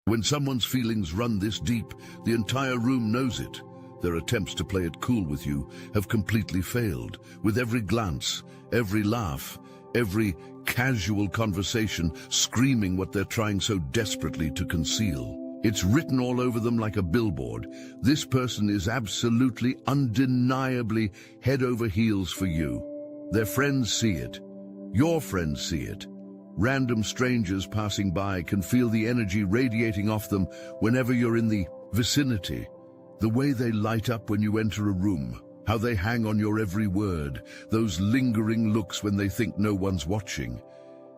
When someone's feelings run this deep, the entire room knows it. Their attempts to play it cool with you have completely failed. With every glance, every laugh, every casual conversation screaming what they're trying so desperately to conceal. It's written all over them like a billboard. This person is absolutely, undeniably head over heels for you. Their friends see it. Your friends see it. Random strangers passing by can feel the energy radiating off them whenever you're in the vicinity. The way they light up when you enter a room, how they hang on your every word, those lingering looks when they think no one's watching.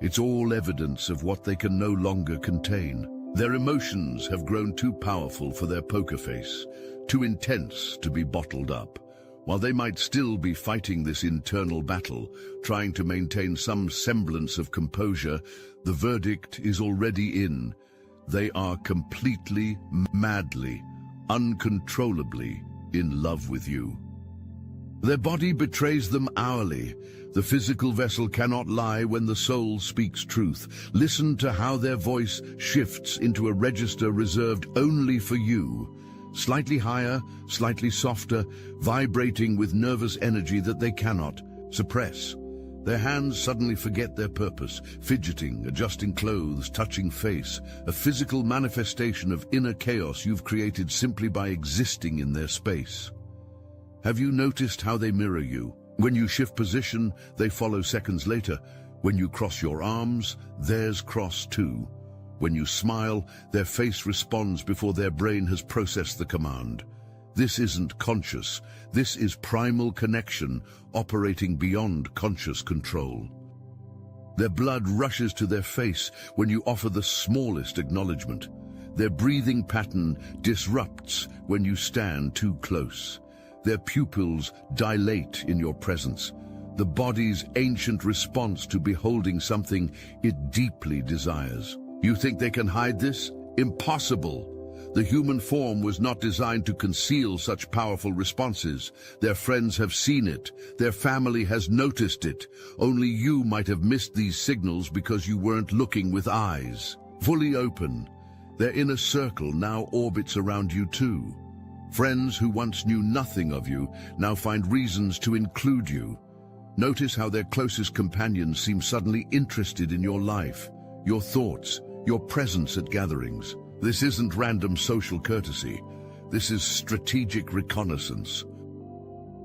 It's all evidence of what they can no longer contain. Their emotions have grown too powerful for their poker face, too intense to be bottled up. While they might still be fighting this internal battle, trying to maintain some semblance of composure, the verdict is already in. They are completely, madly, uncontrollably in love with you. Their body betrays them hourly. The physical vessel cannot lie when the soul speaks truth. Listen to how their voice shifts into a register reserved only for you. Slightly higher, slightly softer, vibrating with nervous energy that they cannot suppress. Their hands suddenly forget their purpose, fidgeting, adjusting clothes, touching face, a physical manifestation of inner chaos you've created simply by existing in their space. Have you noticed how they mirror you? When you shift position, they follow seconds later. When you cross your arms, theirs cross too. When you smile, their face responds before their brain has processed the command. This isn't conscious. This is primal connection operating beyond conscious control. Their blood rushes to their face when you offer the smallest acknowledgement. Their breathing pattern disrupts when you stand too close. Their pupils dilate in your presence. The body's ancient response to beholding something it deeply desires. You think they can hide this? Impossible. The human form was not designed to conceal such powerful responses. Their friends have seen it. Their family has noticed it. Only you might have missed these signals because you weren't looking with eyes. Fully open, their inner circle now orbits around you too. Friends who once knew nothing of you now find reasons to include you. Notice how their closest companions seem suddenly interested in your life, your thoughts, your presence at gatherings. This isn't random social courtesy. This is strategic reconnaissance.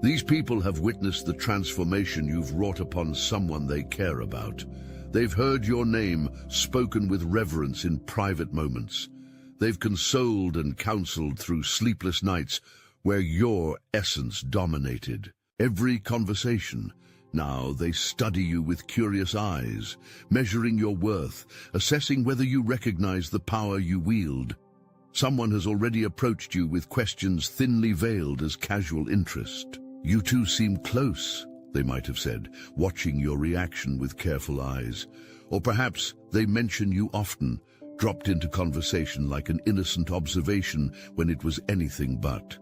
These people have witnessed the transformation you've wrought upon someone they care about. They've heard your name spoken with reverence in private moments. They've consoled and counseled through sleepless nights where your essence dominated every conversation. Now they study you with curious eyes, measuring your worth, assessing whether you recognize the power you wield. Someone has already approached you with questions thinly veiled as casual interest. You two seem close, they might have said, watching your reaction with careful eyes. Or perhaps they mention you often, dropped into conversation like an innocent observation when it was anything but.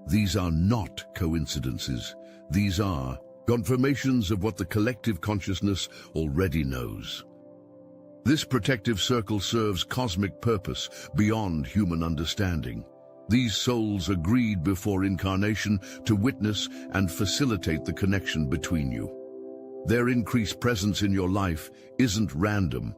These are not coincidences. These are confirmations of what the collective consciousness already knows. This protective circle serves cosmic purpose beyond human understanding. These souls agreed before incarnation to witness and facilitate the connection between you. Their increased presence in your life isn't random.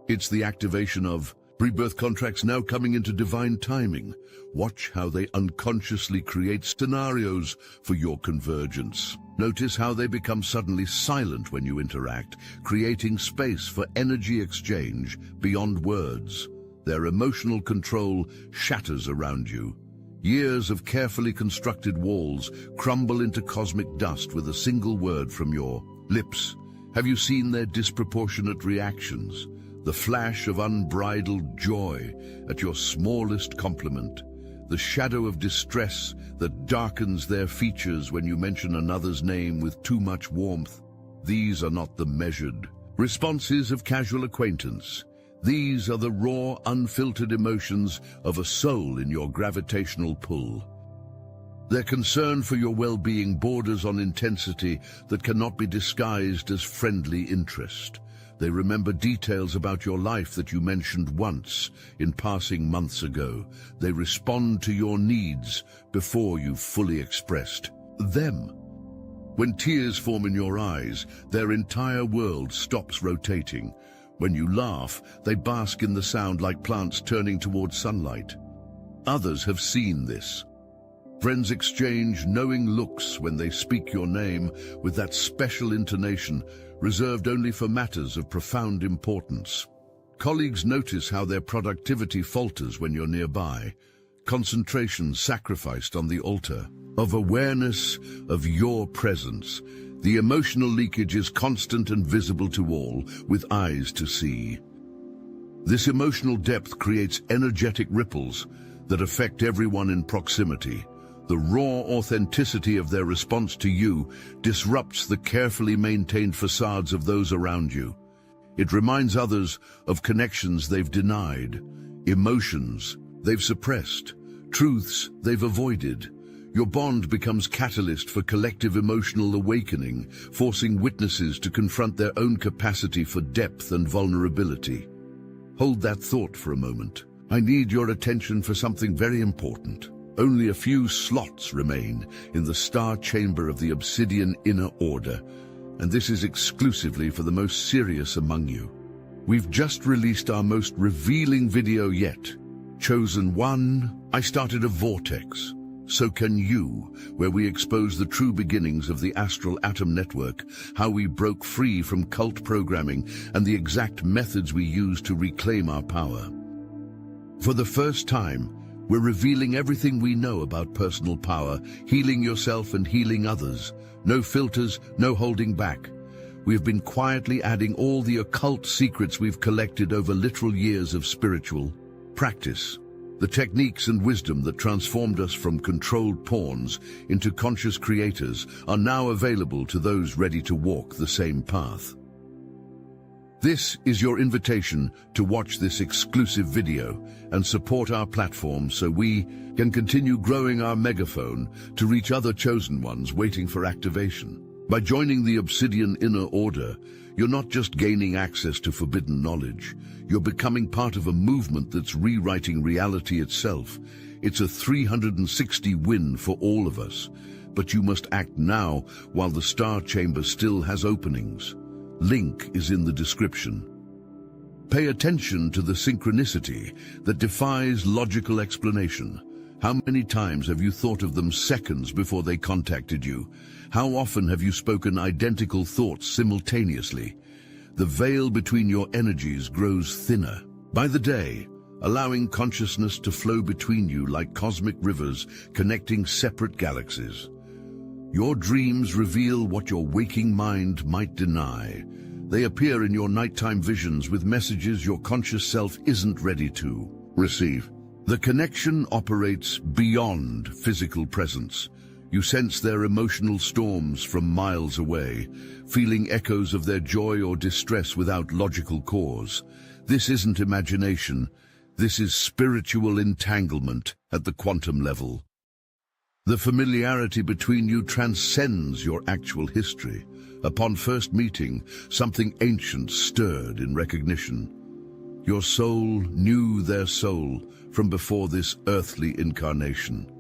It's the activation of rebirth contracts now coming into divine timing. Watch how they unconsciously create scenarios for your convergence. Notice how they become suddenly silent when you interact, creating space for energy exchange beyond words. Their emotional control shatters around you. Years of carefully constructed walls crumble into cosmic dust with a single word from your lips. Have you seen their disproportionate reactions? The flash of unbridled joy at your smallest compliment. The shadow of distress that darkens their features when you mention another's name with too much warmth. These are not the measured responses of casual acquaintance. These are the raw, unfiltered emotions of a soul in your gravitational pull. Their concern for your well-being borders on intensity that cannot be disguised as friendly interest. They remember details about your life that you mentioned once in passing months ago. They respond to your needs before you've fully expressed them. When tears form in your eyes, their entire world stops rotating. When you laugh, they bask in the sound like plants turning towards sunlight. Others have seen this. Friends exchange knowing looks when they speak your name with that special intonation reserved only for matters of profound importance. Colleagues notice how their productivity falters when you're nearby, concentration sacrificed on the altar of awareness of your presence. The emotional leakage is constant and visible to all, with eyes to see. This emotional depth creates energetic ripples that affect everyone in proximity. The raw authenticity of their response to you disrupts the carefully maintained facades of those around you. It reminds others of connections they've denied, emotions they've suppressed, truths they've avoided. Your bond becomes catalyst for collective emotional awakening, forcing witnesses to confront their own capacity for depth and vulnerability. Hold that thought for a moment. I need your attention for something very important. Only a few slots remain in the star chamber of the Obsidian Inner Order, and this is exclusively for the most serious among you. We've just released our most revealing video yet. Chosen One, I started a vortex. So can you, where we expose the true beginnings of the Astral Atom Network, how we broke free from cult programming, and the exact methods we used to reclaim our power. For the first time, we're revealing everything we know about personal power, healing yourself and healing others. No filters, no holding back. We have been quietly adding all the occult secrets we've collected over literal years of spiritual practice. The techniques and wisdom that transformed us from controlled pawns into conscious creators are now available to those ready to walk the same path. This is your invitation to watch this exclusive video and support our platform so we can continue growing our megaphone to reach other chosen ones waiting for activation. By joining the Obsidian Inner Order, you're not just gaining access to forbidden knowledge, you're becoming part of a movement that's rewriting reality itself. It's a 360 win for all of us, but you must act now while the Star Chamber still has openings. Link is in the description. Pay attention to the synchronicity that defies logical explanation. How many times have you thought of them seconds before they contacted you? How often have you spoken identical thoughts simultaneously? The veil between your energies grows thinner by the day, allowing consciousness to flow between you like cosmic rivers connecting separate galaxies. Your dreams reveal what your waking mind might deny. They appear in your nighttime visions with messages your conscious self isn't ready to receive. The connection operates beyond physical presence. You sense their emotional storms from miles away, feeling echoes of their joy or distress without logical cause. This isn't imagination. This is spiritual entanglement at the quantum level. The familiarity between you transcends your actual history. Upon first meeting, something ancient stirred in recognition. Your soul knew their soul from before this earthly incarnation.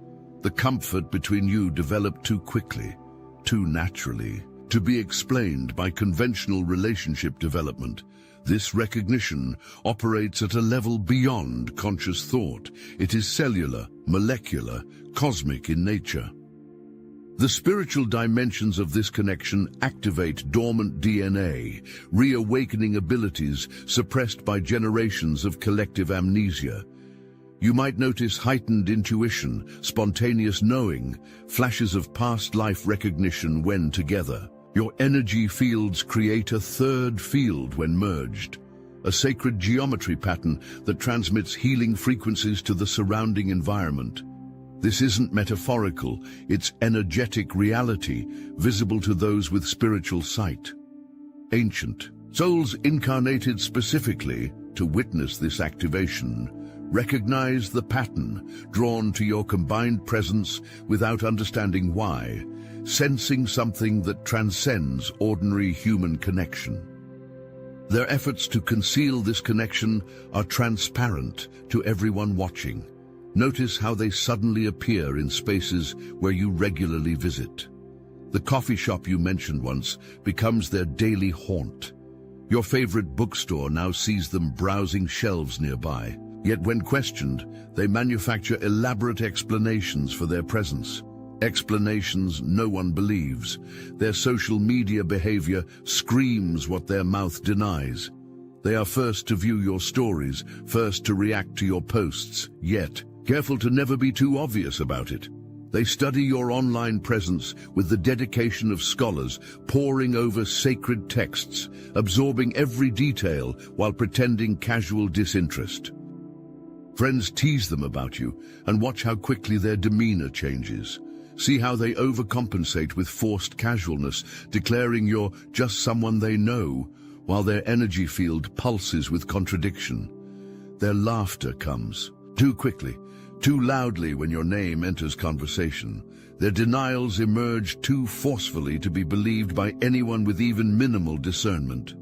The comfort between you developed too quickly, too naturally, to be explained by conventional relationship development. This recognition operates at a level beyond conscious thought. It is cellular, molecular, cosmic in nature. The spiritual dimensions of this connection activate dormant DNA, reawakening abilities suppressed by generations of collective amnesia. You might notice heightened intuition, spontaneous knowing, flashes of past life recognition when together. Your energy fields create a third field when merged, a sacred geometry pattern that transmits healing frequencies to the surrounding environment. This isn't metaphorical, it's energetic reality, visible to those with spiritual sight. Ancient souls incarnated specifically to witness this activation. Recognize the pattern, drawn to your combined presence without understanding why, sensing something that transcends ordinary human connection. Their efforts to conceal this connection are transparent to everyone watching. Notice how they suddenly appear in spaces where you regularly visit. The coffee shop you mentioned once becomes their daily haunt. Your favorite bookstore now sees them browsing shelves nearby. Yet when questioned, they manufacture elaborate explanations for their presence. Explanations no one believes. Their social media behavior screams what their mouth denies. They are first to view your stories, first to react to your posts, yet careful to never be too obvious about it. They study your online presence with the dedication of scholars, poring over sacred texts, absorbing every detail while pretending casual disinterest. Friends tease them about you, and watch how quickly their demeanor changes. See how they overcompensate with forced casualness, declaring you're just someone they know, while their energy field pulses with contradiction. Their laughter comes too quickly, too loudly when your name enters conversation. Their denials emerge too forcefully to be believed by anyone with even minimal discernment.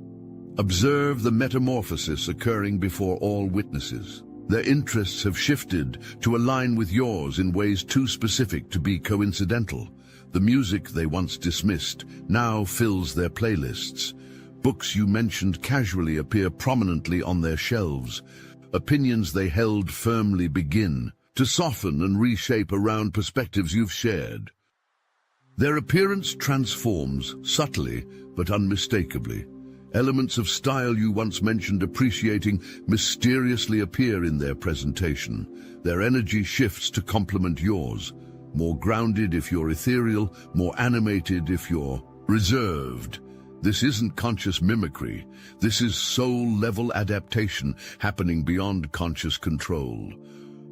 Observe the metamorphosis occurring before all witnesses. Their interests have shifted to align with yours in ways too specific to be coincidental. The music they once dismissed now fills their playlists. Books you mentioned casually appear prominently on their shelves. Opinions they held firmly begin to soften and reshape around perspectives you've shared. Their appearance transforms subtly but unmistakably. Elements of style you once mentioned appreciating mysteriously appear in their presentation. Their energy shifts to complement yours. More grounded if you're ethereal, more animated if you're reserved. This isn't conscious mimicry. This is soul-level adaptation happening beyond conscious control.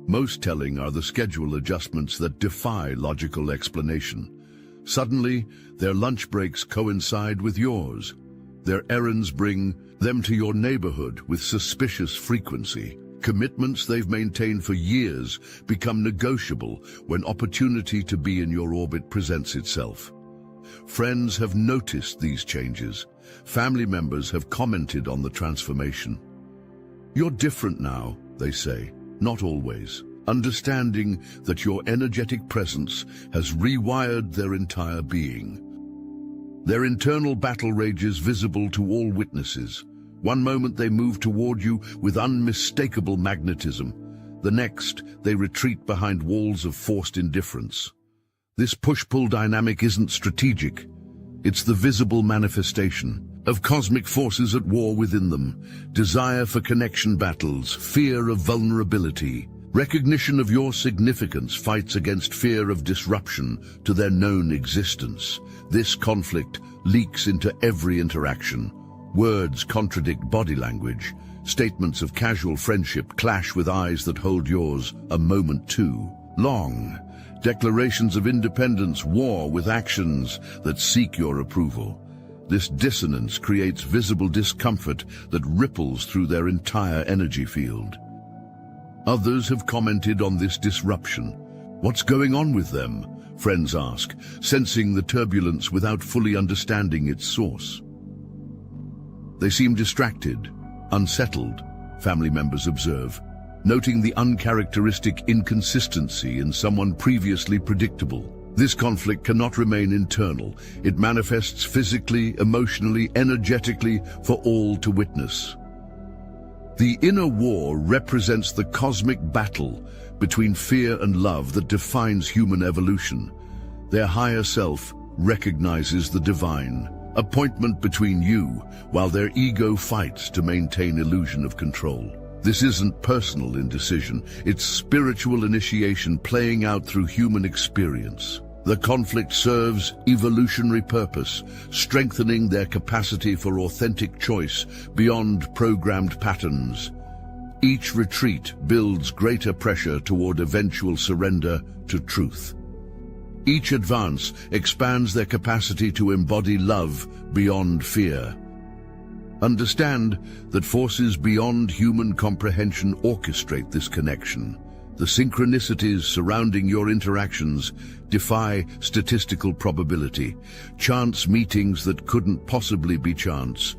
Most telling are the schedule adjustments that defy logical explanation. Suddenly, their lunch breaks coincide with yours. Their errands bring them to your neighborhood with suspicious frequency. Commitments they've maintained for years become negotiable when opportunity to be in your orbit presents itself. Friends have noticed these changes. Family members have commented on the transformation. You're different now, they say, not always. Understanding that your energetic presence has rewired their entire being. Their internal battle rages visible to all witnesses. One moment they move toward you with unmistakable magnetism. The next, they retreat behind walls of forced indifference. This push-pull dynamic isn't strategic. It's the visible manifestation of cosmic forces at war within them. Desire for connection battles, fear of vulnerability. Recognition of your significance fights against fear of disruption to their known existence. This conflict leaks into every interaction. Words contradict body language. Statements of casual friendship clash with eyes that hold yours a moment too long. Declarations of independence war with actions that seek your approval. This dissonance creates visible discomfort that ripples through their entire energy field. Others have commented on this disruption. What's going on with them? Friends ask, sensing the turbulence without fully understanding its source. They seem distracted, unsettled, family members observe, noting the uncharacteristic inconsistency in someone previously predictable. This conflict cannot remain internal. It manifests physically, emotionally, energetically for all to witness. The inner war represents the cosmic battle between fear and love that defines human evolution. Their higher self recognizes the divine, appointment between you, while their ego fights to maintain illusion of control. This isn't personal indecision, it's spiritual initiation playing out through human experience. The conflict serves evolutionary purpose, strengthening their capacity for authentic choice beyond programmed patterns. Each retreat builds greater pressure toward eventual surrender to truth. Each advance expands their capacity to embody love beyond fear. Understand that forces beyond human comprehension orchestrate this connection. The synchronicities surrounding your interactions defy statistical probability. Chance meetings that couldn't possibly be chance.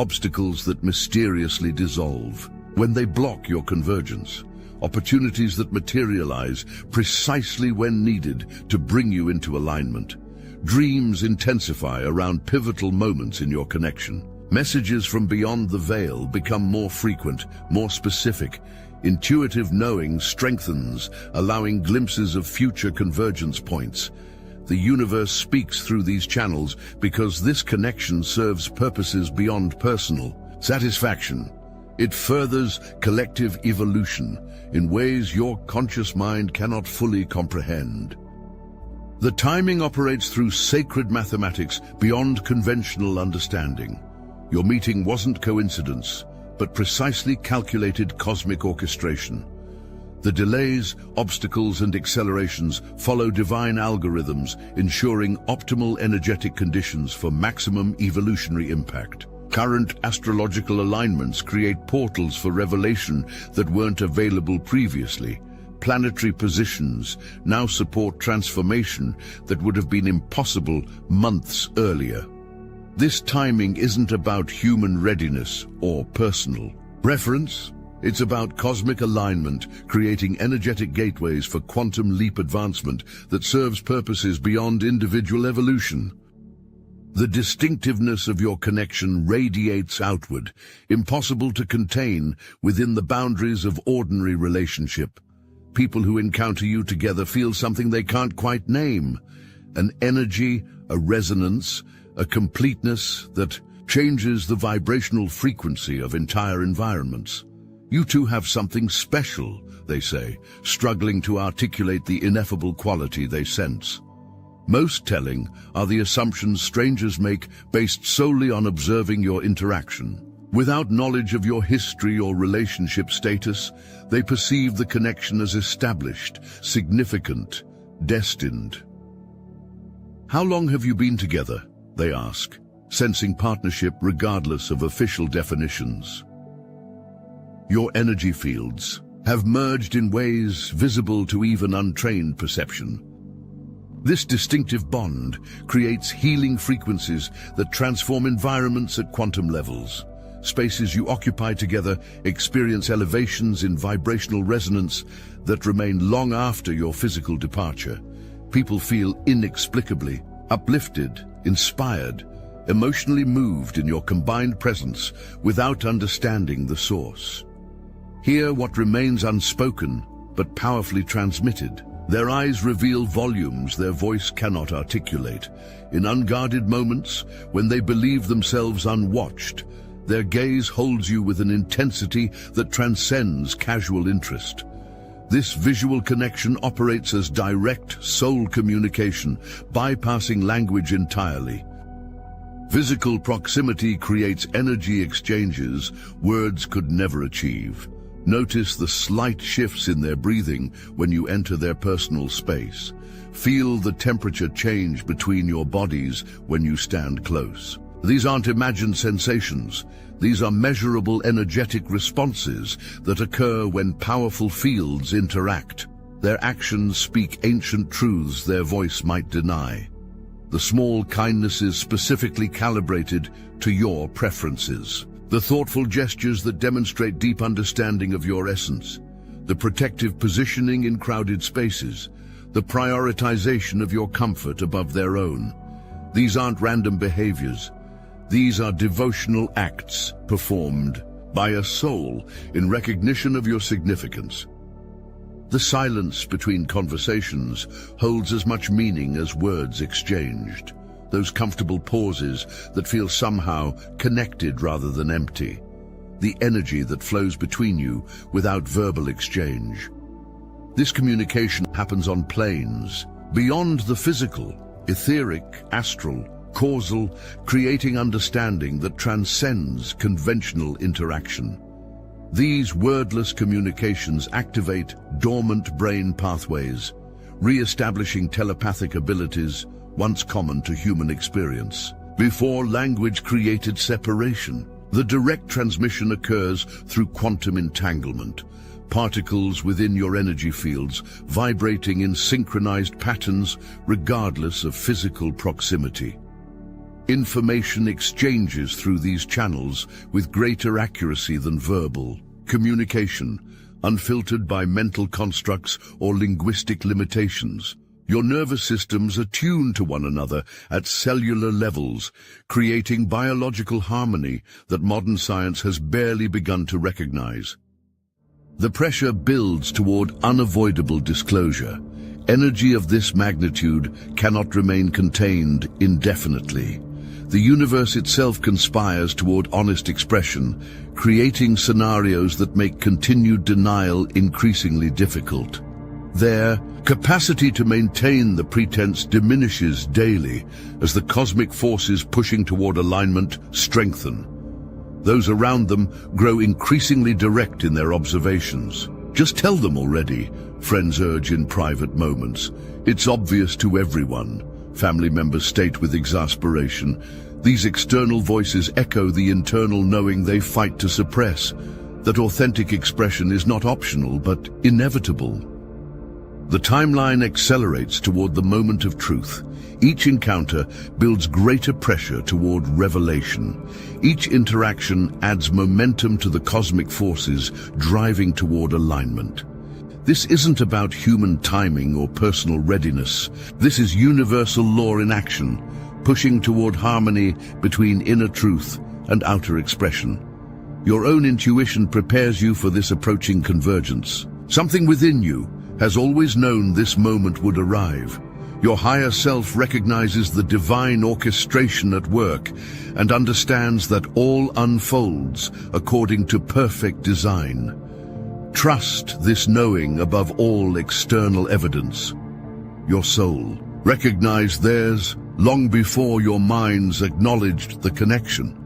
obstacles that mysteriously dissolve. When they block your convergence, opportunities that materialize precisely when needed to bring you into alignment. Dreams intensify around pivotal moments in your connection. Messages from beyond the veil become more frequent, more specific. Intuitive knowing strengthens, allowing glimpses of future convergence points. The universe speaks through these channels because this connection serves purposes beyond personal satisfaction. It furthers collective evolution in ways your conscious mind cannot fully comprehend. The timing operates through sacred mathematics beyond conventional understanding. Your meeting wasn't coincidence, but precisely calculated cosmic orchestration. The delays, obstacles, and accelerations follow divine algorithms, ensuring optimal energetic conditions for maximum evolutionary impact. Current astrological alignments create portals for revelation that weren't available previously. Planetary positions now support transformation that would have been impossible months earlier. This timing isn't about human readiness or personal preference. It's about cosmic alignment, creating energetic gateways for quantum leap advancement that serves purposes beyond individual evolution. The distinctiveness of your connection radiates outward, impossible to contain within the boundaries of ordinary relationship. People who encounter you together feel something they can't quite name, an energy, a resonance, a completeness that changes the vibrational frequency of entire environments. You two have something special, they say, struggling to articulate the ineffable quality they sense. Most telling are the assumptions strangers make based solely on observing your interaction. Without knowledge of your history or relationship status, they perceive the connection as established, significant, destined. How long have you been together? They ask, sensing partnership regardless of official definitions. Your energy fields have merged in ways visible to even untrained perception. This distinctive bond creates healing frequencies that transform environments at quantum levels. Spaces you occupy together experience elevations in vibrational resonance that remain long after your physical departure. People feel inexplicably uplifted, inspired, emotionally moved in your combined presence without understanding the source. Hear what remains unspoken but powerfully transmitted. Their eyes reveal volumes their voice cannot articulate. In unguarded moments, when they believe themselves unwatched, their gaze holds you with an intensity that transcends casual interest. This visual connection operates as direct soul communication, bypassing language entirely. Physical proximity creates energy exchanges words could never achieve. Notice the slight shifts in their breathing when you enter their personal space. Feel the temperature change between your bodies when you stand close. These aren't imagined sensations. These are measurable energetic responses that occur when powerful fields interact. Their actions speak ancient truths their voice might deny. The small kindnesses specifically calibrated to your preferences. The thoughtful gestures that demonstrate deep understanding of your essence. The protective positioning in crowded spaces. The prioritization of your comfort above their own. These aren't random behaviors. These are devotional acts performed by a soul in recognition of your significance. The silence between conversations holds as much meaning as words exchanged. Those comfortable pauses that feel somehow connected rather than empty. The energy that flows between you without verbal exchange. This communication happens on planes, beyond the physical, etheric, astral, causal, creating understanding that transcends conventional interaction. These wordless communications activate dormant brain pathways, re-establishing telepathic abilities once common to human experience. Before language created separation, the direct transmission occurs through quantum entanglement, particles within your energy fields vibrating in synchronized patterns regardless of physical proximity. Information exchanges through these channels with greater accuracy than verbal communication, unfiltered by mental constructs or linguistic limitations. Your nervous systems are tuned to one another at cellular levels, creating biological harmony that modern science has barely begun to recognize. The pressure builds toward unavoidable disclosure. Energy of this magnitude cannot remain contained indefinitely. The universe itself conspires toward honest expression, creating scenarios that make continued denial increasingly difficult. Their capacity to maintain the pretense diminishes daily as the cosmic forces pushing toward alignment strengthen. Those around them grow increasingly direct in their observations. Just tell them already, friends urge in private moments. It's obvious to everyone, family members state with exasperation. These external voices echo the internal knowing they fight to suppress, that authentic expression is not optional but inevitable. The timeline accelerates toward the moment of truth. Each encounter builds greater pressure toward revelation. Each interaction adds momentum to the cosmic forces driving toward alignment. This isn't about human timing or personal readiness. This is universal law in action, pushing toward harmony between inner truth and outer expression. Your own intuition prepares you for this approaching convergence. Something within you has always known this moment would arrive. Your higher self recognizes the divine orchestration at work and understands that all unfolds according to perfect design. Trust this knowing above all external evidence. Your soul recognized theirs long before your minds acknowledged the connection.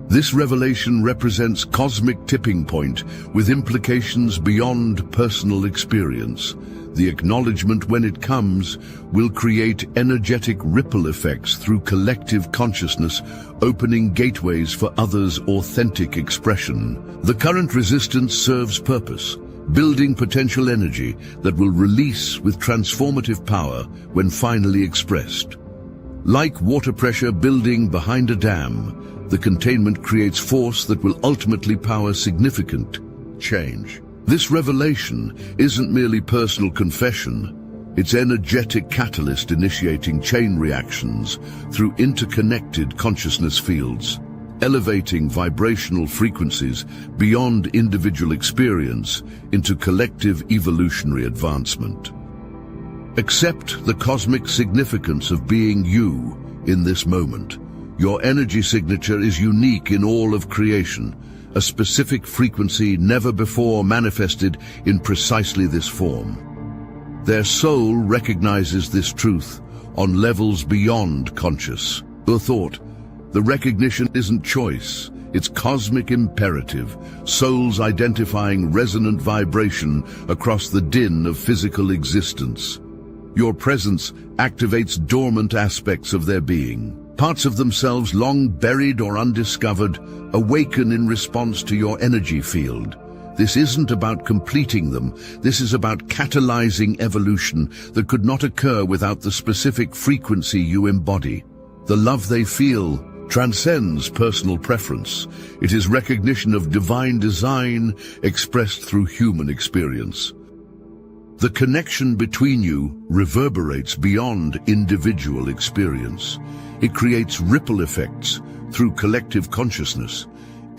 This revelation represents cosmic tipping point with implications beyond personal experience. The acknowledgement, when it comes, will create energetic ripple effects through collective consciousness, opening gateways for others' authentic expression. The current resistance serves purpose, building potential energy that will release with transformative power when finally expressed. Like water pressure building behind a dam, the containment creates force that will ultimately power significant change. This revelation isn't merely personal confession, it's energetic catalyst initiating chain reactions through interconnected consciousness fields, elevating vibrational frequencies beyond individual experience into collective evolutionary advancement. Accept the cosmic significance of being you in this moment. Your energy signature is unique in all of creation, a specific frequency never before manifested in precisely this form. Their soul recognizes this truth on levels beyond conscious thought. The recognition isn't choice, it's cosmic imperative, souls identifying resonant vibration across the din of physical existence. Your presence activates dormant aspects of their being. Parts of themselves long buried or undiscovered awaken in response to your energy field. This isn't about completing them. This is about catalyzing evolution that could not occur without the specific frequency you embody. The love they feel transcends personal preference. It is recognition of divine design expressed through human experience. The connection between you reverberates beyond individual experience. It creates ripple effects through collective consciousness,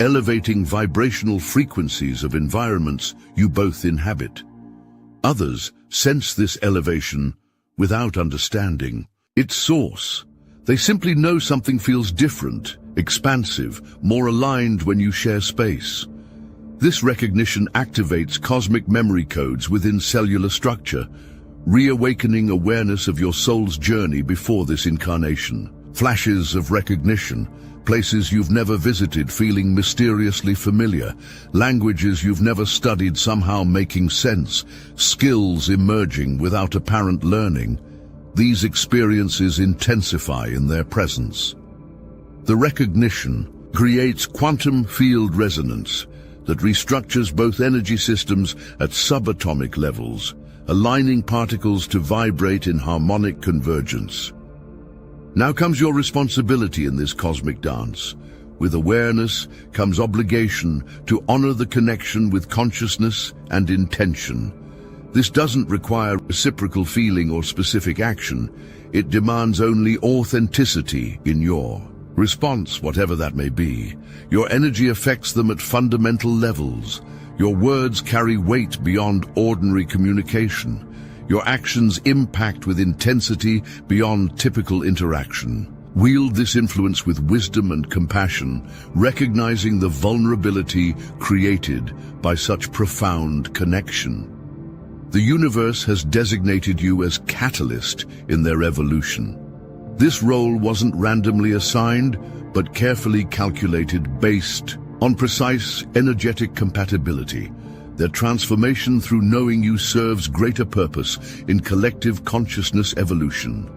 elevating vibrational frequencies of environments you both inhabit. Others sense this elevation without understanding its source. They simply know something feels different, expansive, more aligned when you share space. This recognition activates cosmic memory codes within cellular structure, reawakening awareness of your soul's journey before this incarnation. Flashes of recognition, places you've never visited feeling mysteriously familiar, languages you've never studied somehow making sense, skills emerging without apparent learning. These experiences intensify in their presence. The recognition creates quantum field resonance that restructures both energy systems at subatomic levels, aligning particles to vibrate in harmonic convergence. Now comes your responsibility in this cosmic dance. With awareness comes obligation to honor the connection with consciousness and intention. This doesn't require reciprocal feeling or specific action. It demands only authenticity in your response, whatever that may be. Your energy affects them at fundamental levels. Your words carry weight beyond ordinary communication. Your actions impact with intensity beyond typical interaction. Wield this influence with wisdom and compassion, recognizing the vulnerability created by such profound connection. The universe has designated you as catalyst in their evolution. This role wasn't randomly assigned, but carefully calculated based on precise energetic compatibility. Their transformation through knowing you serves greater purpose in collective consciousness evolution.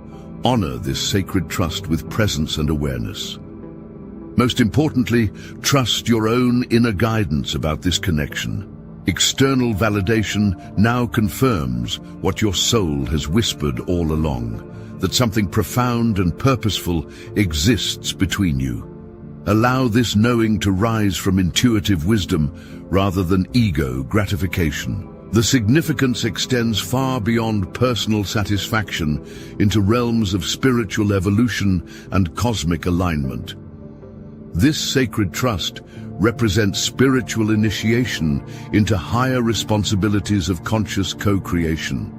Honor this sacred trust with presence and awareness. Most importantly, trust your own inner guidance about this connection. External validation now confirms what your soul has whispered all along, that something profound and purposeful exists between you. Allow this knowing to rise from intuitive wisdom rather than ego gratification. The significance extends far beyond personal satisfaction into realms of spiritual evolution and cosmic alignment. This sacred trust represents spiritual initiation into higher responsibilities of conscious co-creation.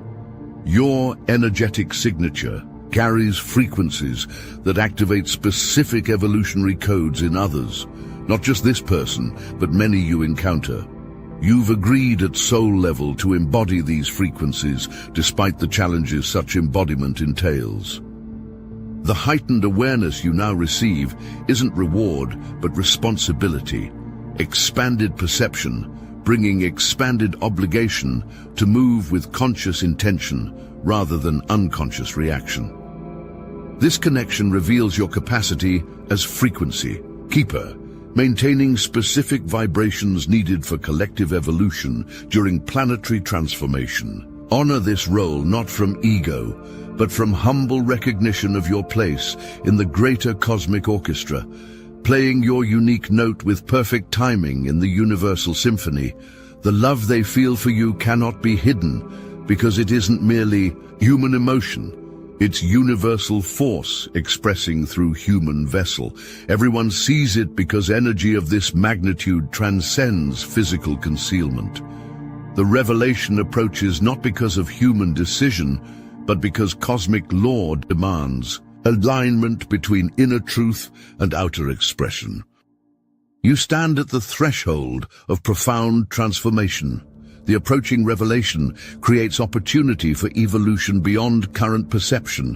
Your energetic signature carries frequencies that activate specific evolutionary codes in others, not just this person, but many you encounter. You've agreed at soul level to embody these frequencies despite the challenges such embodiment entails. The heightened awareness you now receive isn't reward, but responsibility, expanded perception, bringing expanded obligation to move with conscious intention rather than unconscious reaction. This connection reveals your capacity as frequency keeper, maintaining specific vibrations needed for collective evolution during planetary transformation. Honor this role not from ego, but from humble recognition of your place in the greater cosmic orchestra, playing your unique note with perfect timing in the universal symphony. The love they feel for you cannot be hidden, because it isn't merely human emotion. It's universal force expressing through human vessel. Everyone sees it because energy of this magnitude transcends physical concealment. The revelation approaches not because of human decision, but because cosmic law demands alignment between inner truth and outer expression. You stand at the threshold of profound transformation. The approaching revelation creates opportunity for evolution beyond current perception.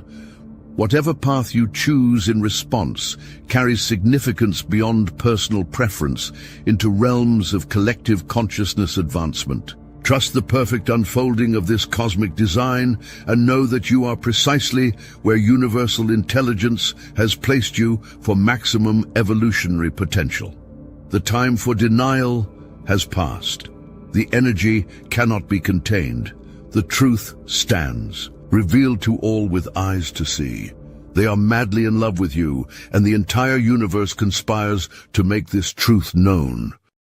Whatever path you choose in response carries significance beyond personal preference into realms of collective consciousness advancement. Trust the perfect unfolding of this cosmic design and know that you are precisely where universal intelligence has placed you for maximum evolutionary potential. The time for denial has passed. The energy cannot be contained. The truth stands, revealed to all with eyes to see. They are madly in love with you, and the entire universe conspires to make this truth known.